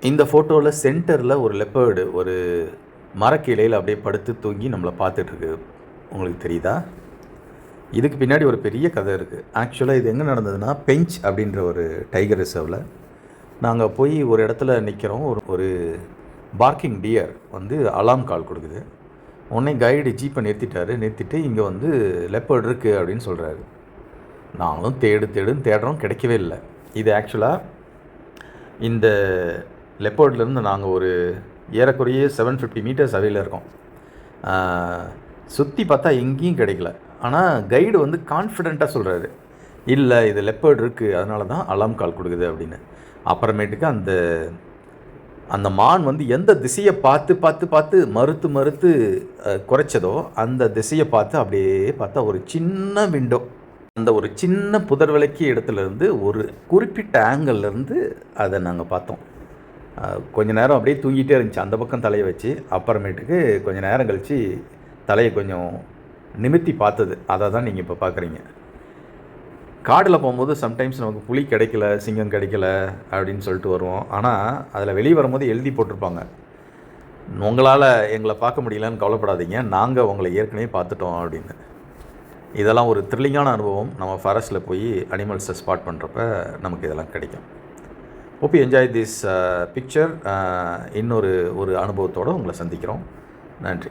இந்த ஃபோட்டோவில் சென்டரில் ஒரு லெப்பர்டு ஒரு மரக்கிளையில் அப்படியே படுத்து தூங்கி நம்மளை பார்த்துட்ருக்கு. உங்களுக்கு தெரியுதா? இதுக்கு பின்னாடி ஒரு பெரிய கதை இருக்குது. ஆக்சுவலாக இது எங்கே நடந்ததுன்னா, பெஞ்ச் அப்படின்ற ஒரு டைகர் ரிசர்வில் நாங்கள் போய் ஒரு இடத்துல நிற்கிறோம். ஒரு பார்க்கிங் டியர் வந்து அலாம் கால் கொடுக்குது. உடனே கைடு ஜீப்பை நிறுத்திட்டு இங்கே வந்து லெப்பர்டு இருக்குது அப்படின்னு சொல்கிறாரு. நாங்களும் தேடுறோம், கிடைக்கவே இல்லை. இது ஆக்சுவலாக இந்த லெப்பர்ட்லேருந்து நாங்கள் ஒரு ஏறக்குறைய 750 மீட்டர்ஸ் அவையில் இருக்கோம். சுற்றி பார்த்தா எங்கேயும் கிடைக்கல. ஆனால் கைடு வந்து கான்ஃபிடெண்ட்டாக சொல்கிறாரு, இல்லை இது லெப்பர்டு இருக்குது, அதனால தான் அலாம் கால் கொடுக்குது அப்படின்னு. அப்புறமேட்டுக்கு அந்த மான் வந்து எந்த திசையை பார்த்து மறுத்து குறைச்சதோ அந்த திசையை பார்த்து அப்படியே பார்த்தா ஒரு சின்ன விண்டோ, அந்த ஒரு சின்ன புதர் விளக்கிய இடத்துலேருந்து ஒரு குறிப்பிட்ட ஆங்கிள்லேருந்து அதை நாங்கள் பார்த்தோம். கொஞ்ச நேரம் அப்படியே தூங்கிட்டே இருந்துச்சு அந்த பக்கம் தலையை வச்சு. அப்புறமேட்டுக்கு கொஞ்சம் நேரம் கழித்து தலையை கொஞ்சம் நிமித்தி பார்த்தது. அதை தான் நீங்கள் இப்போ பார்க்குறீங்க. காடில் போகும்போது சம்டைம்ஸ் நமக்கு புலி கிடைக்கல, சிங்கம் கிடைக்கல அப்படின்னு சொல்லிட்டு வருவோம். ஆனால் அதில் வெளியே வரும்போது எழுதி போட்டிருப்பாங்க, உங்களால் எங்களை பார்க்க முடியலன்னு கவலைப்படாதீங்க, நாங்கள் உங்களை ஏற்கனவே பார்த்துட்டோம் அப்படின்னு. இதெல்லாம் ஒரு த்ரில்லிங்கான அனுபவம். நம்ம ஃபாரஸ்ட்டில் போய் அனிமல்ஸை ஸ்பாட் பண்ணுறப்ப நமக்கு இதெல்லாம் கிடைக்கும். Hope you enjoy this picture. இன்னொரு அனுபவத்தோடு உங்களை சந்திக்கிறோம். நன்றி.